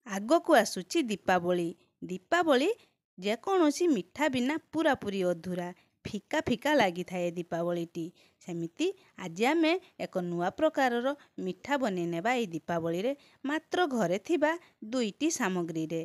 ଆଗକୁ ଆସୁଛି ଦୀପାବଳି। ଦୀପାବଳି ଯେକୌଣସି ମିଠା ବିନା ପୁରାପୁରି ଅଧୁରା, ଫିକା ଫିକା ଲାଗିଥାଏ ଦୀପାବଳିଟି। ସେମିତି ଆଜି ଆମେ ଏକ ନୂଆ ପ୍ରକାରର ମିଠା ବନେଇ ନେବା ଏହି ଦୀପାବଳିରେ, ମାତ୍ର ଘରେ ଥିବା ଦୁଇଟି ସାମଗ୍ରୀରେ।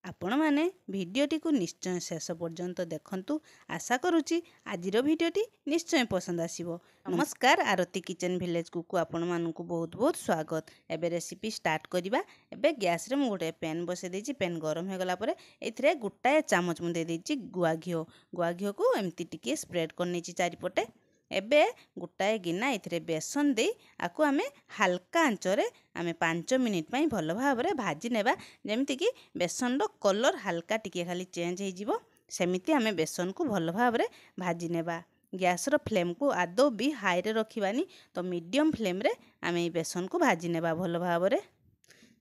ଆପଣମାନେ ଭିଡ଼ିଓଟିକୁ ନିଶ୍ଚୟ ଶେଷ ପର୍ଯ୍ୟନ୍ତ ଦେଖନ୍ତୁ। ଆଶା କରୁଛି ଆଜିର ଭିଡ଼ିଓଟି ନିଶ୍ଚୟ ପସନ୍ଦ ଆସିବ। ନମସ୍କାର, ଆରତି କିଚେନ୍ ଭିଲେଜକୁ ଆପଣମାନଙ୍କୁ ବହୁତ ବହୁତ ସ୍ୱାଗତ। ଏବେ ରେସିପି ଷ୍ଟାର୍ଟ କରିବା। ଏବେ ଗ୍ୟାସରେ ମୁଁ ଗୋଟେ ପ୍ୟାନ୍ ବସାଇ ଦେଇଛି। ପ୍ୟାନ୍ ଗରମ ହୋଇଗଲା ପରେ ଏଥିରେ ଗୋଟାଏ ଚାମଚ ମୁଁ ଦେଇଦେଇଛି ଗୁଆ ଘିଅ। ଗୁଆ ଘିଅକୁ ଏମିତି ଟିକିଏ ସ୍ପ୍ରେଡ୍ କରିନେଇଛି ଚାରିପଟେ। ଏବେ ଗୋଟାଏ ଗିନା ଏଥିରେ ବେସନ ଦେଇ ଆକୁ ଆମେ ହାଲକା ଆଞ୍ଚରେ ଆମେ 5 ମିନିଟ୍ ପାଇଁ ଭଲ ଭାବରେ ଭାଜି ନେବା, ଯେମିତିକି ବେସନର କଲର୍ ହାଲକା ଟିକିଏ ଖାଲି ଚେଞ୍ଜ ହେଇଯିବ। ସେମିତି ଆମେ ବେସନକୁ ଭଲ ଭାବରେ ଭାଜି ନେବା। ଗ୍ୟାସର ଫ୍ଲେମ୍କୁ ଆଦୌ ବି ହାଇରେ ରଖିବାନି, ତ ମିଡ଼ିୟମ୍ ଫ୍ଲେମ୍ରେ ଆମେ এই ବେସନକୁ ଭାଜି ନେବା ଭଲ ଭାବରେ।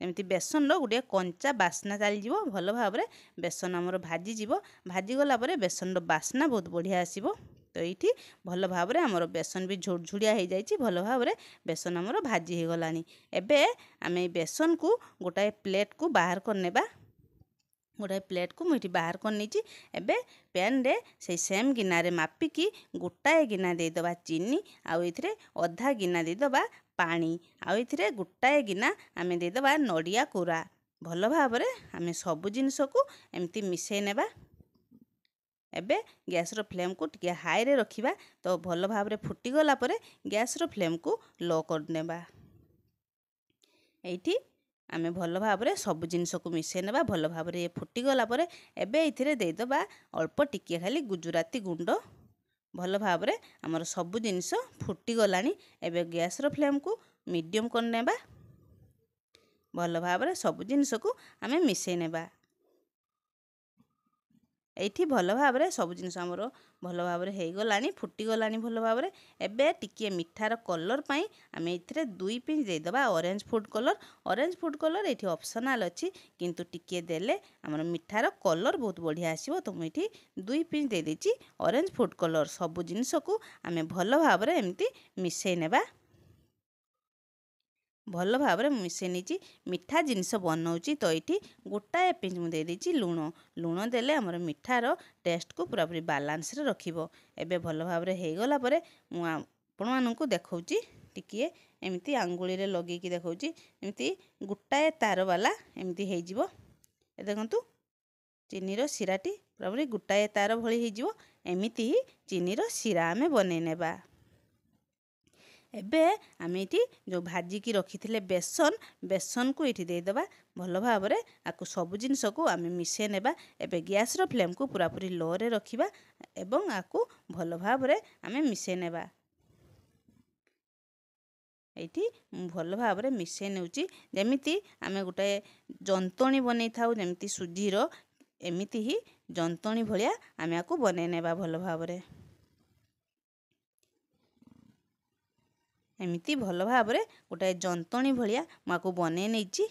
ଏମିତି ବେସନର ଗୋଟିଏ କଞ୍ଚା ବାସ୍ନା ଚାଲିଯିବ, ଭଲ ଭାବରେ ବେସନ ଆମର ଭାଜିଯିବ। ଭାଜିଗଲା ପରେ ବେସନର ବାସ୍ନା ବହୁତ ବଢ଼ିଆ ଆସିବ। ତ ଏଇଠି ଭଲ ଭାବରେ ଆମର ବେସନ ବି ଝୁଡ଼ଝୁଡ଼ିଆ ହେଇଯାଇଛି, ଭଲ ଭାବରେ ବେସନ ଆମର ଭାଜି ହେଇଗଲାଣି। ଏବେ ଆମେ এই ବେସନକୁ ଗୋଟାଏ ପ୍ଲେଟ୍କୁ ବାହାର କରିନେବା। ଗୋଟାଏ ପ୍ଲେଟ୍କୁ ମୁଁ ଏଠି ବାହାର କରିନେଇଛି। ଏବେ ପ୍ୟାନ୍ରେ ସେଇ ସେମ୍ ଗିନାରେ ମାପିକି ଗୋଟାଏ ଗିନା ଦେଇଦେବା ଚିନି, ଆଉ ଏଥିରେ ଅଧା ଗିନା ଦେଇଦେବା ପାଣି, ଆଉ ଏଥିରେ ଗୋଟାଏ ଗିନା ଆମେ ଦେଇଦେବା ନଡ଼ିଆ କୋରା। ଭଲ ଭାବରେ ଆମେ ସବୁ ଜିନିଷକୁ ଏମିତି ମିଶାଇ ନେବା। ଏବେ ଗ୍ୟାସର ଫ୍ଲେମ୍କୁ ଟିକେ ହାଇରେ ରଖିବା। ତ ଭଲ ଭାବରେ ଫୁଟିଗଲା ପରେ ଗ୍ୟାସର ଫ୍ଲେମ୍କୁ ଲୋ କରିନେବା। ଏଇଠି ଆମେ ଭଲ ଭାବରେ ସବୁ ଜିନିଷକୁ ମିଶାଇ ନେବା। ଭଲ ଭାବରେ ଫୁଟିଗଲା ପରେ ଏବେ ଏଥିରେ ଦେଇଦେବା ଅଳ୍ପ ଟିକିଏ ଖାଲି ଗୁଜୁରାତି ଗୁଣ୍ଡ। ଭଲ ଭାବରେ ଆମର ସବୁ ଜିନିଷ ଫୁଟିଗଲାଣି। ଏବେ ଗ୍ୟାସର ଫ୍ଲେମ୍କୁ ମିଡ଼ିୟମ୍ କରିନେବା। ଭଲ ଭାବରେ ସବୁ ଜିନିଷକୁ ଆମେ ମିଶାଇ ନେବା। ଏଇଠି ଭଲ ଭାବରେ ସବୁ ଜିନିଷ ଆମର ଭଲ ଭାବରେ ହେଇଗଲାଣି, ଫୁଟିଗଲାଣି ଭଲ ଭାବରେ। ଏବେ ଟିକିଏ ମିଠାର କଲର୍ ପାଇଁ ଆମେ ଏଥିରେ 2 ପିଞ୍ଚ ଦେଇଦେବା orange food colour. Orange food colour ଏଇଠି ଅପସନାଲ୍ ଅଛି, କିନ୍ତୁ ଟିକିଏ ଦେଲେ ଆମର ମିଠାର କଲର୍ ବହୁତ ବଢ଼ିଆ ଆସିବ। ତ ମୁଁ ଏଇଠି 2 ପିଞ୍ଚ ଦେଇଦେଇଛି ଅରେଞ୍ଜ ଫୁଡ୍ କଲର୍। ସବୁ ଜିନିଷକୁ ଆମେ ଭଲ ଭାବରେ ଏମିତି ମିଶାଇ ନେବା। ଭଲ ଭାବରେ ମିଶାଇ ନେଇଛି। ମିଠା ଜିନିଷ ବନାଉଛି, ତ ଏଇଠି ଗୋଟାଏ ପିଞ୍ଚ ମୁଁ ଦେଇଦେଇଛି ଲୁଣ। ଲୁଣ ଦେଲେ ଆମର ମିଠାର ଟେଷ୍ଟକୁ ପୁରାପୁରି ବାଲାନ୍ସରେ ରଖିବ। ଏବେ ଭଲ ଭାବରେ ହେଇଗଲା ପରେ ମୁଁ ଆପଣମାନଙ୍କୁ ଦେଖାଉଛି, ଟିକିଏ ଏମିତି ଆଙ୍ଗୁଳିରେ ଲଗେଇକି ଦେଖାଉଛି। ଏମିତି ଗୋଟାଏ ତାର ବାଲା ଏମିତି ହେଇଯିବ। ଏ ଦେଖନ୍ତୁ, ଚିନିର ଶିରାଟି ପୁରାପୁରି ଗୋଟାଏ ତାର ଭଳି ହେଇଯିବ। ଏମିତି ହିଁ ଚିନିର ଶିରା ଆମେ ବନେଇ ନେବା। ଏବେ ଆମେ ଏଇଠି ଯେଉଁ ଭାଜିକି ରଖିଥିଲେ ବେସନକୁ ଏଇଠି ଦେଇଦେବା। ଭଲ ଭାବରେ ଆକୁ ସବୁ ଜିନିଷକୁ ଆମେ ମିଶାଇ ନେବା। ଏବେ ଗ୍ୟାସର ଫ୍ଲେମ୍କୁ ପୁରାପୁରି ଲୋରେ ରଖିବା ଏବଂ ଆକୁ ଭଲ ଭାବରେ ଆମେ ମିଶାଇ ନେବା। ଏଇଠି ମୁଁ ଭଲ ଭାବରେ ମିଶାଇ ନେଉଛି, ଯେମିତି ଆମେ ଗୋଟାଏ ଯନ୍ତଣୀ ବନେଇଥାଉ, ଯେମିତି ସୁଜିର, ଏମିତି ହିଁ ଯନ୍ତଣୀ ଭଳିଆ ଆମେ ଆକୁ ବନେଇ ନେବା ଭଲ ଭାବରେ। ଏମିତି ଭଲ ଭାବରେ ଗୋଟାଏ ଯନ୍ତଣୀ ଭଳିଆ ମୁଁ ଆକୁ ବନେଇ ନେଇଛି।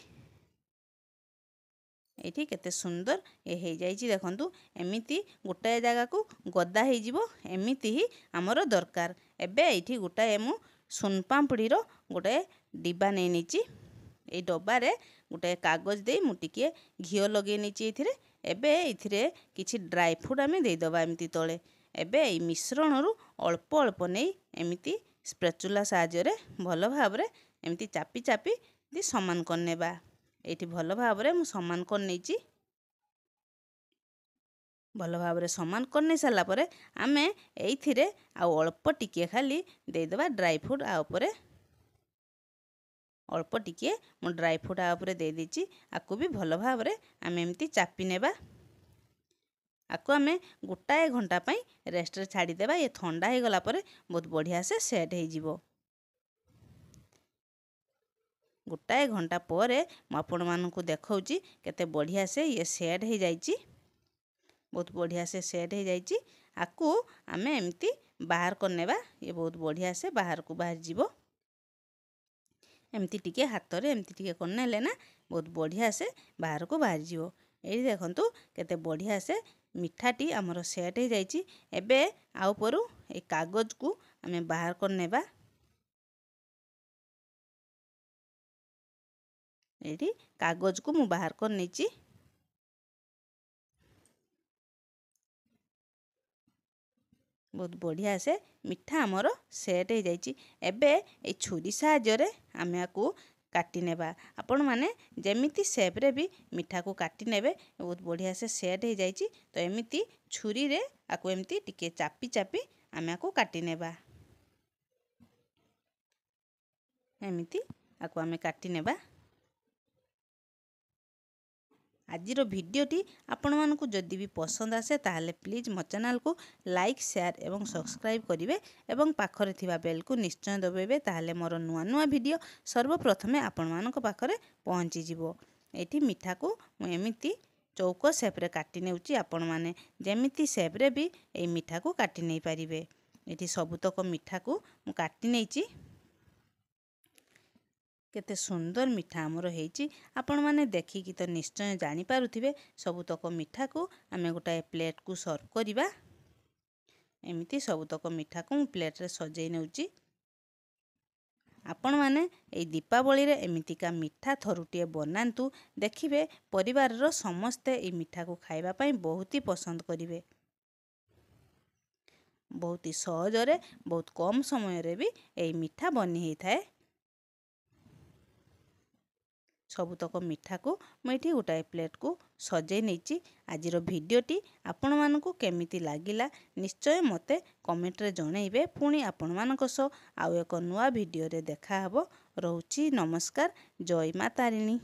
ଏଇଠି କେତେ ସୁନ୍ଦର ହେଇଯାଇଛି ଦେଖନ୍ତୁ। ଏମିତି ଗୋଟାଏ ଜାଗାକୁ ଗଦା ହେଇଯିବ, ଏମିତି ହିଁ ଆମର ଦରକାର। ଏବେ ଏଇଠି ଗୋଟାଏ ମୁଁ ସୁନପାମ୍ପୁଡ଼ିର ଗୋଟାଏ ଡବା ନେଇ ନେଇଛି। ଏଇ ଡବାରେ ଗୋଟାଏ କାଗଜ ଦେଇ ମୁଁ ଟିକିଏ ଘିଅ ଲଗେଇ ନେଇଛି ଏଥିରେ। ଏବେ ଏଥିରେ କିଛି ଡ୍ରାଏ ଫ୍ରୁଟ୍ ଆମେ ଦେଇଦେବା ଏମିତି ତଳେ। ଏବେ ଏଇ ମିଶ୍ରଣରୁ ଅଳ୍ପ ଅଳ୍ପ ନେଇ ଏମିତି ସ୍ପ୍ୟାଚୁଲା ସାହାଯ୍ୟରେ ଭଲ ଭାବରେ ଏମିତି ଚାପି ଚାପି ସମାନ କରିନେବା। ଏଇଠି ଭଲ ଭାବରେ ମୁଁ ସମାନ କରିନେଇଛି। ଭଲ ଭାବରେ ସମାନ କରିନେଇ ସାରିଲା ପରେ ଆମେ ଏଇଥିରେ ଆଉ ଅଳ୍ପ ଟିକିଏ ଖାଲି ଦେଇଦେବା ଡ୍ରାଇ ଫ୍ରୁଟ୍। ଆ ଉପରେ ଅଳ୍ପ ଟିକିଏ ମୁଁ ଡ୍ରାଇ ଫ୍ରୁଟ୍ ଆ ଉପରେ ଦେଇଦେଇଛି। ଆକୁ ବି ଭଲ ଭାବରେ ଆମେ ଏମିତି ଚାପି ନେବା। ଆକୁ ଆମେ ଗୋଟାଏ ଘଣ୍ଟା ପାଇଁ ରେଷ୍ଟରେ ଛାଡ଼ିଦେବା। ଇଏ ଥଣ୍ଡା ହେଇଗଲା ପରେ ବହୁତ ବଢ଼ିଆ ସେ ସେଟ୍ ହେଇଯିବ। ଗୋଟାଏ ଘଣ୍ଟା ପରେ ମୁଁ ଆପଣମାନଙ୍କୁ ଦେଖାଉଛି କେତେ ବଢ଼ିଆ ସେ ଇଏ ସେଟ୍ ହେଇଯାଇଛି। ବହୁତ ବଢ଼ିଆ ସେ ସେଟ୍ ହେଇଯାଇଛି। ଆକୁ ଆମେ ଏମିତି ବାହାର କରିନେବା। ଇଏ ବହୁତ ବଢ଼ିଆ ସେ ବାହାରକୁ ବାହାରିଯିବ। ଏମିତି ଟିକେ ହାତରେ ଏମିତି ଟିକେ କରିନେଲେ ନା ବହୁତ ବଢ଼ିଆ ସେ ବାହାରକୁ ବାହାରିଯିବ। ଏଇ ଦେଖନ୍ତୁ କେତେ ବଢ଼ିଆ ସେ ମିଠାଟି ଆମର ସେଟ୍ ହେଇଯାଇଛି। ଏବେ ଆ ଉପରୁ ଏଇ କାଗଜକୁ ଆମେ ବାହାର କରିନେବା। ଏଇଠି କାଗଜକୁ ମୁଁ ବାହାର କରି ନେଇଛି। ବହୁତ ବଢ଼ିଆ ସେ ମିଠା ଆମର ସେଟ୍ ହେଇଯାଇଛି। ଏବେ ଏଇ ଛୁରୀ ସାହାଯ୍ୟରେ ଆମେ ଆକୁ କାଟି ନେବା। ଆପଣମାନେ ଯେମିତି ସେପ୍ରେ ବି ମିଠାକୁ କାଟି ନେବେ। ବହୁତ ବଢ଼ିଆ ସେ ସେଟ୍ ହେଇଯାଇଛି। ତ ଏମିତି ଛୁରୀରେ ଆକୁ ଏମିତି ଟିକେ ଚାପି ଚାପି ଆମେ ଆକୁ କାଟି ନେବା। ଏମିତି ଆକୁ ଆମେ କାଟି ନେବା। ଆଜିର ଭିଡ଼ିଓଟି ଆପଣମାନଙ୍କୁ ଯଦି ବି ପସନ୍ଦ ଆସେ ତାହେଲେ ପ୍ଲିଜ୍ ମୋ ଚ୍ୟାନେଲକୁ ଲାଇକ୍, ସେୟାର ଏବଂ ସବସ୍କ୍ରାଇବ୍ କରିବେ ଏବଂ ପାଖରେ ଥିବା ବେଲ୍କୁ ନିଶ୍ଚୟ ଦବାଇବେ। ତାହେଲେ ମୋର ନୂଆ ନୂଆ ଭିଡ଼ିଓ ସର୍ବପ୍ରଥମେ ଆପଣମାନଙ୍କ ପାଖରେ ପହଞ୍ଚିଯିବ। ଏଠି ମିଠାକୁ ମୁଁ ଏମିତି ଚୌକ ସେପ୍ରେ କାଟି ନେଉଛି। ଆପଣମାନେ ଯେମିତି ସେପ୍ରେ ବି ଏଇ ମିଠାକୁ କାଟି ନେଇପାରିବେ। ଏଠି ସବୁତକ ମିଠାକୁ ମୁଁ କାଟି ନେଇଛି। କେତେ ସୁନ୍ଦର ମିଠା ଆମର ହେଇଛି। ଆପଣମାନେ ଦେଖିକି ତ ନିଶ୍ଚୟ ଜାଣିପାରୁଥିବେ। ସବୁତକ ମିଠାକୁ ଆମେ ଗୋଟାଏ ପ୍ଲେଟ୍କୁ ସର୍ଭ କରିବା। ଏମିତି ସବୁତକ ମିଠାକୁ ମୁଁ ପ୍ଲେଟ୍ରେ ସଜେଇ ନେଉଛି। ଆପଣମାନେ ଏଇ ଦୀପାବଳିରେ ଏମିତିକା ମିଠା ଥରୁଟିଏ ବନାନ୍ତୁ। ଦେଖିବେ ପରିବାରର ସମସ୍ତେ ଏଇ ମିଠାକୁ ଖାଇବା ପାଇଁ ବହୁତ ହି ପସନ୍ଦ କରିବେ। ବହୁତ ହି ସହଜରେ ବହୁତ କମ୍ ସମୟରେ ବି ଏଇ ମିଠା ବନି ହେଇଥାଏ। ସବୁତକ ମିଠାକୁ ମୁଁ ଏଠି ଗୋଟାଏ ପ୍ଲେଟ୍କୁ ସଜେଇ ନେଇଛି। ଆଜିର ଭିଡ଼ିଓଟି ଆପଣମାନଙ୍କୁ କେମିତି ଲାଗିଲା ନିଶ୍ଚୟ ମୋତେ କମେଣ୍ଟରେ ଜଣାଇବେ। ପୁଣି ଆପଣମାନଙ୍କ ସହ ଆଉ ଏକ ନୂଆ ଭିଡ଼ିଓରେ ଦେଖାହେବ। ରହୁଛି ନମସ୍କାର। ଜୟ ମା ତାରିଣୀ।